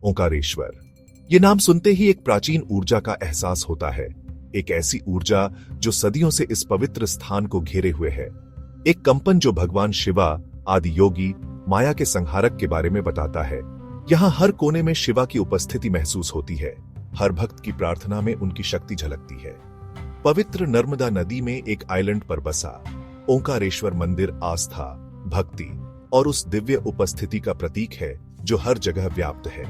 ओंकारेश्वर, ये नाम सुनते ही एक प्राचीन ऊर्जा का एहसास होता है। एक ऐसी ऊर्जा जो सदियों से इस पवित्र स्थान को घेरे हुए है। एक कंपन जो भगवान शिवा, आदि योगी, माया के संहारक के बारे में बताता है। यहाँ हर कोने में शिवा की उपस्थिति महसूस होती है। हर भक्त की प्रार्थना में उनकी शक्ति झलकती है। पवित्र नर्मदा नदी में एक आइलैंड पर बसा ओंकारेश्वर मंदिर आस्था, भक्ति और उस दिव्य उपस्थिति का प्रतीक है जो हर जगह व्याप्त है।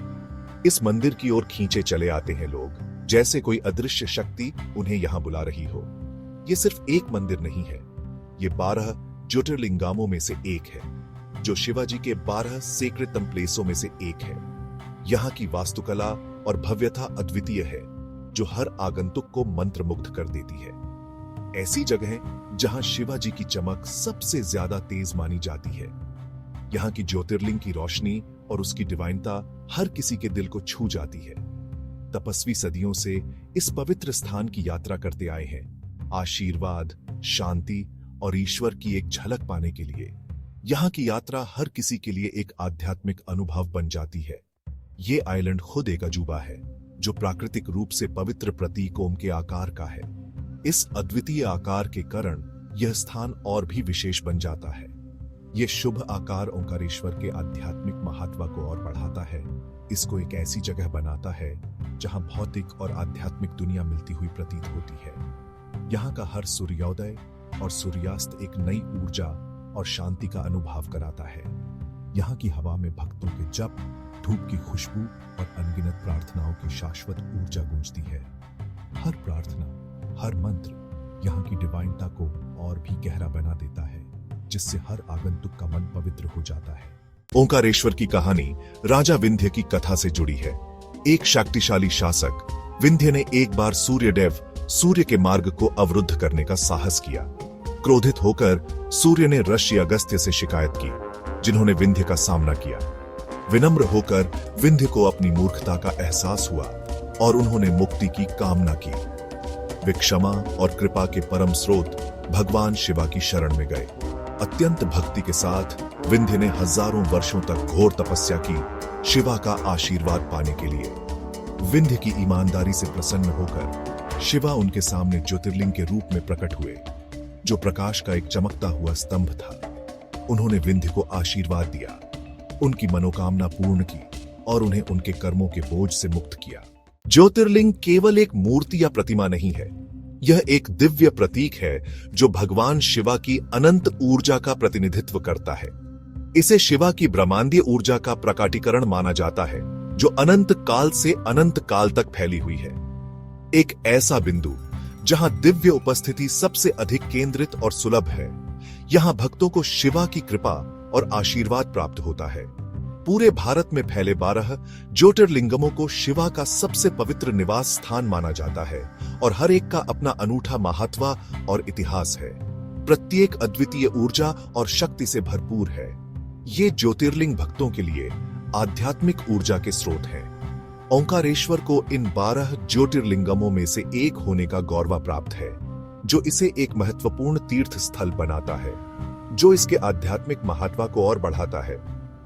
इस मंदिर की ओर खींचे चले आते हैं लोग, जैसे कोई अदृश्य शक्ति उन्हें यहां बुला रही हो। ये सिर्फ एक मंदिर नहीं है, ये 12 ज्योतिर्लिंगामों में से एक है, जो शिवाजी के 12 सेक्रेड प्लेसों में से एक है। यहाँ की वास्तुकला और भव्यता अद्वितीय है, जो हर आगंतुक को मंत्रमुग्ध कर देती है। ऐसी जगह जहां शिवाजी की चमक सबसे ज्यादा तेज मानी जाती है। यहाँ की ज्योतिर्लिंग की रोशनी और उसकी डिवाइनता हर किसी के दिल को छू जाती है। तपस्वी सदियों से इस पवित्र स्थान की यात्रा करते आए हैं, आशीर्वाद, शांति और ईश्वर की एक झलक पाने के लिए। यहाँ की यात्रा हर किसी के लिए एक आध्यात्मिक अनुभव बन जाती है। ये आइलैंड खुद एक अजूबा है, जो प्राकृतिक रूप से पवित्र प्रतीक ओम के आकार का है। इस अद्वितीय आकार के कारण यह स्थान और भी विशेष बन जाता है। यह शुभ आकार ओंकारेश्वर के आध्यात्मिक महत्व को और बढ़ाता है। इसको एक ऐसी जगह बनाता है जहां भौतिक और आध्यात्मिक दुनिया मिलती हुई प्रतीत होती है। यहाँ का हर सूर्योदय और सूर्यास्त एक नई ऊर्जा और शांति का अनुभव कराता है। यहाँ की हवा में भक्तों के जप, धूप की खुशबू और अनगिनत प्रार्थनाओं की शाश्वत ऊर्जा गूंजती है। हर प्रार्थना, हर मंत्र यहाँ की डिवाइनता को और भी गहरा बना देता है, जिससे हर आगंतुक का मन पवित्र हो जाता है। ओंकारेश्वर की कहानी राजा विंध्य की कथा से जुड़ी है। एक शक्तिशाली शासक विंध्य ने एक बार सूर्य के मार्ग को अवरुद्ध करने का साहस किया। क्रोधित होकर सूर्य ने ऋषि अगस्त्य से शिकायत की, जिन्होंने विंध्य का सामना किया। विनम्र होकर विंध्य को अपनी मूर्खता का एहसास हुआ और उन्होंने मुक्ति की कामना की। वे क्षमा और कृपा के परम स्रोत भगवान शिवा की शरण में गए। अत्यंत भक्ति के साथ विंध्य ने हजारों वर्षों तक घोर तपस्या की, शिवा का आशीर्वाद पाने के लिए। विंध्य की ईमानदारी से प्रसन्न होकर शिवा उनके सामने ज्योतिर्लिंग के रूप में प्रकट हुए, जो प्रकाश का एक चमकता हुआ स्तंभ था। उन्होंने विंध्य को आशीर्वाद दिया, उनकी मनोकामना पूर्ण की और उन्हें उनके कर्मों के बोझ से मुक्त किया। ज्योतिर्लिंग केवल एक मूर्ति या प्रतिमा नहीं है, यह एक दिव्य प्रतीक है जो भगवान शिवा की अनंत ऊर्जा का प्रतिनिधित्व करता है। इसे शिवा की ब्रह्मांडीय ऊर्जा का प्रकटीकरण माना जाता है, जो अनंत काल से अनंत काल तक फैली हुई है। एक ऐसा बिंदु जहां दिव्य उपस्थिति सबसे अधिक केंद्रित और सुलभ है। यहां भक्तों को शिवा की कृपा और आशीर्वाद प्राप्त होता है। पूरे भारत में फैले 12 ज्योतिर्लिंगमों को शिवा का सबसे पवित्र निवास स्थान माना जाता है और हर एक का अपना अनूठा महत्व और इतिहास है। प्रत्येक अद्वितीय ऊर्जा और शक्ति से भरपूर है। ये ज्योतिर्लिंग भक्तों के लिए आध्यात्मिक ऊर्जा के स्रोत हैं। ओंकारेश्वर को इन 12 ज्योतिर्लिंगमों में से एक होने का गौरव प्राप्त है, जो इसे एक महत्वपूर्ण तीर्थ स्थल बनाता है, जो इसके आध्यात्मिक महत्व को और बढ़ाता है।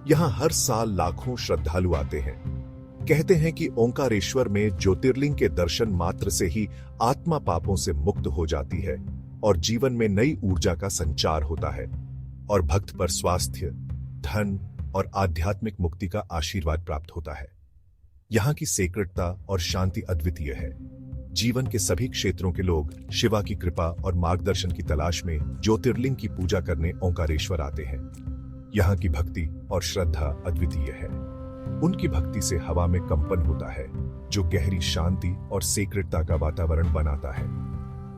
यहाँ हर साल लाखों श्रद्धालु आते हैं। कहते हैं कि ओंकारेश्वर में ज्योतिर्लिंग के दर्शन मात्र से ही आत्मा पापों से मुक्त हो जाती है और जीवन में नई ऊर्जा का संचार होता है और भक्त पर स्वास्थ्य, धन और आध्यात्मिक मुक्ति का आशीर्वाद प्राप्त होता है। यहाँ की सेक्रेटता और शांति अद्वितीय है। जीवन के सभी क्षेत्रों के लोग शिवा की कृपा और मार्गदर्शन की तलाश में ज्योतिर्लिंग की पूजा करने ओंकारेश्वर आते हैं। यहाँ की भक्ति और श्रद्धा अद्वितीय है। उनकी भक्ति से हवा में कंपन होता है, जो गहरी शांति और सेक्रेटता का वातावरण बनाता है।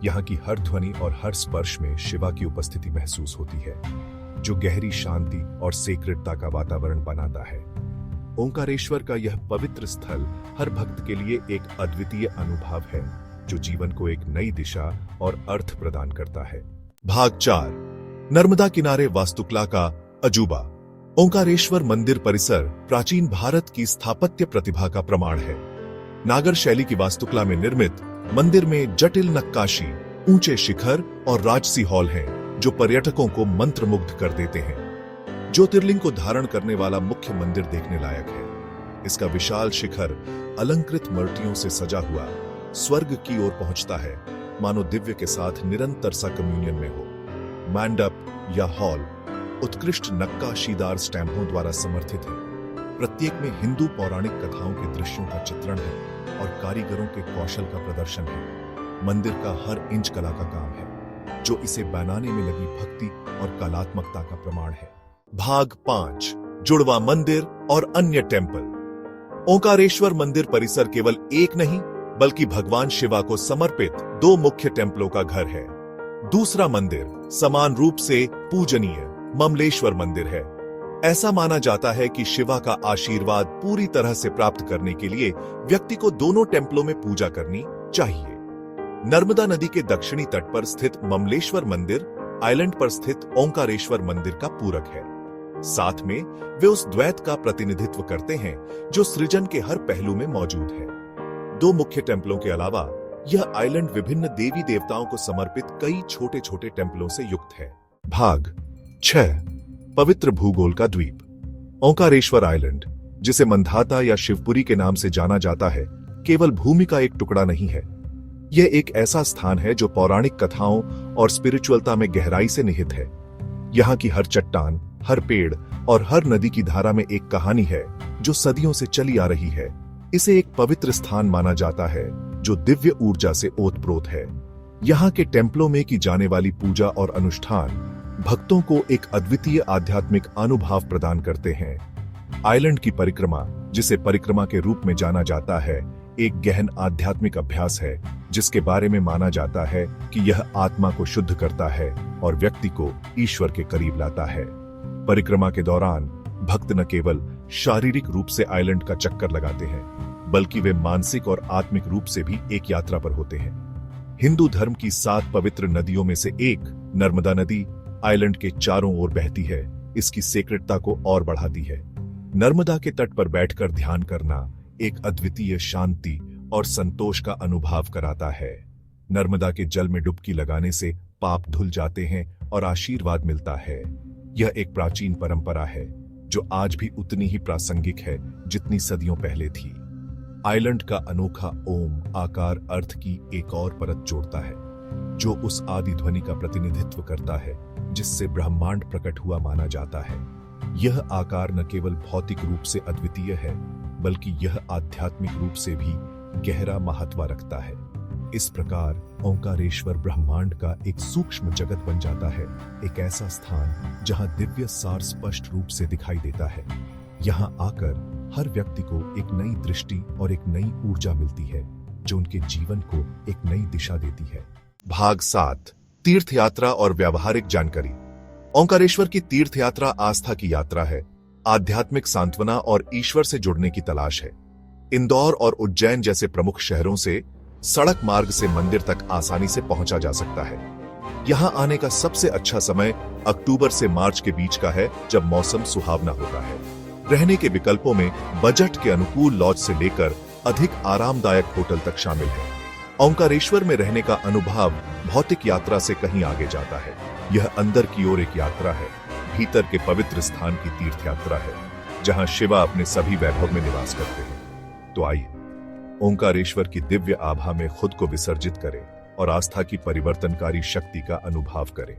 यहाँ की हर ध्वनि और हर स्पर्श में शिवा की उपस्थिति महसूस होती है, जो गहरी शांति और सेक्रेटता का वातावरण बनाता है। ओंकारेश्वर का यह पवित्र स्थल हर भक्त के लिए एक अद्वितीय अनुभव है, जो जीवन को एक नई दिशा और अर्थ प्रदान करता है। भाग 4, नर्मदा किनारे वास्तुकला का अजूबा। ओंकारेश्वर मंदिर परिसर प्राचीन भारत की स्थापत्य प्रतिभा का प्रमाण है। नागर शैली की वास्तुकला में निर्मित मंदिर में जटिल नक्काशी, ऊंचे शिखर और राजसी हॉल हैं, जो पर्यटकों को मंत्रमुग्ध कर देते हैं। ज्योतिर्लिंग को धारण करने वाला मुख्य मंदिर देखने लायक है। इसका विशाल शिखर अलंकृत मूर्तियों से सजा हुआ स्वर्ग की ओर पहुंचता है, मानो दिव्य के साथ निरंतर सा कम्युनियन में हो। मंडप या हॉल उत्कृष्ट नक्काशीदार स्टैम्पों द्वारा समर्थित है। प्रत्येक में हिंदू पौराणिक कथाओं के दृश्यों का चित्रण है और कारीगरों के कौशल का प्रदर्शन है। मंदिर का हर इंच कला का काम है, जो इसे बनाने में लगी भक्ति और कलात्मकता का प्रमाण है। भाग 5, जुड़वा मंदिर और अन्य टेम्पल। ओंकारेश्वर मंदिर परिसर केवल एक नहीं बल्कि भगवान शिवा को समर्पित 2 मुख्य टेम्पलों का घर है। दूसरा मंदिर समान रूप से पूजनीय ममलेश्वर मंदिर है। ऐसा माना जाता है कि शिवा का आशीर्वाद पूरी तरह से प्राप्त करने के लिए व्यक्ति को दोनों टेम्पलों में पूजा करनी चाहिए। नर्मदा नदी के दक्षिणी तट पर स्थित ममलेश्वर मंदिर आइलैंड पर स्थित ओंकारेश्वर मंदिर का पूरक है। साथ में वे उस द्वैत का प्रतिनिधित्व करते हैं जो सृजन के हर पहलू में मौजूद है। 2 मुख्य टेम्पलों के अलावा यह आइलैंड विभिन्न देवी देवताओं को समर्पित कई छोटे छोटे टेम्पलों से युक्त है। भाग 6, पवित्र भूगोल का द्वीप। ओंकारेश्वर आइलैंड, जिसे मंधाता या शिवपुरी के नाम से जाना जाता है, केवल भूमि का एक टुकड़ा नहीं है। यह एक ऐसा स्थान है जो पौराणिक कथाओं और स्पिरिचुअलता में गहराई से निहित है। यहाँ की हर चट्टान, हर पेड़ और हर नदी की धारा में एक कहानी है जो सदियों से चली आ रही है। इसे एक पवित्र स्थान माना जाता है जो दिव्य ऊर्जा से ओतप्रोत है। यहाँ के टेम्पलों में की जाने वाली पूजा और अनुष्ठान भक्तों को एक अद्वितीय आध्यात्मिक अनुभव प्रदान करते हैं। आइलैंड की परिक्रमा, जिसे परिक्रमा के रूप में जाना जाता है, एक गहन आध्यात्मिक अभ्यास है जिसके बारे में माना जाता है कि यह आत्मा को शुद्ध करता है और व्यक्ति को ईश्वर के करीब लाता है। परिक्रमा के दौरान भक्त न केवल शारीरिक रूप से आइलैंड का चक्कर लगाते हैं, बल्कि वे मानसिक और आत्मिक रूप से भी एक यात्रा पर होते हैं। हिंदू धर्म की 7 पवित्र नदियों में से एक नर्मदा नदी आइलैंड के चारों ओर बहती है, इसकी सेक्रेटता को और बढ़ाती है। नर्मदा के तट पर बैठकर ध्यान करना एक अद्वितीय शांति और संतोष का अनुभव कराता है। नर्मदा के जल में डुबकी लगाने से पाप धुल जाते हैं और आशीर्वाद मिलता है। यह एक प्राचीन परंपरा है जो आज भी उतनी ही प्रासंगिक है जितनी सदियों पहले थी। आइलैंड का अनोखा ओम आकार अर्थ की एक और परत जोड़ता है, जो उस आदि ध्वनि का प्रतिनिधित्व करता है जिससे ब्रह्मांड प्रकट हुआ माना जाता है। यह आकार न केवल भौतिक रूप से अद्वितीय है, बल्कि यह आध्यात्मिक रूप से भी गहरा महत्व रखता है। इस प्रकार ओंकारेश्वर ब्रह्मांड का एक सूक्ष्म जगत बन जाता है, एक ऐसा स्थान जहां दिव्य सार स्पष्ट रूप से दिखाई देता है। यहां आकर हर व्यक्ति को एक नई दृष्टि और एक नई ऊर्जा मिलती है जो उनके जीवन को एक नई दिशा देती है। भाग 7, तीर्थ यात्रा और व्यावहारिक जानकारी। ओंकारेश्वर की तीर्थ यात्रा आस्था की यात्रा है, आध्यात्मिक सांत्वना और ईश्वर से जुड़ने की तलाश है। इंदौर और उज्जैन जैसे प्रमुख शहरों से सड़क मार्ग से मंदिर तक आसानी से पहुंचा जा सकता है। यहां आने का सबसे अच्छा समय अक्टूबर से मार्च के बीच का है, जब मौसम सुहावना होता है। रहने के विकल्पों में बजट के अनुकूल लॉज से लेकर अधिक आरामदायक होटल तक शामिल है। ओंकारेश्वर में रहने का अनुभव भौतिक यात्रा से कहीं आगे जाता है। यह अंदर की ओर एक यात्रा है, भीतर के पवित्र स्थान की तीर्थ यात्रा है, जहां शिवा अपने सभी वैभव में निवास करते हैं। तो आइए ओंकारेश्वर की दिव्य आभा में खुद को विसर्जित करें और आस्था की परिवर्तनकारी शक्ति का अनुभव करें।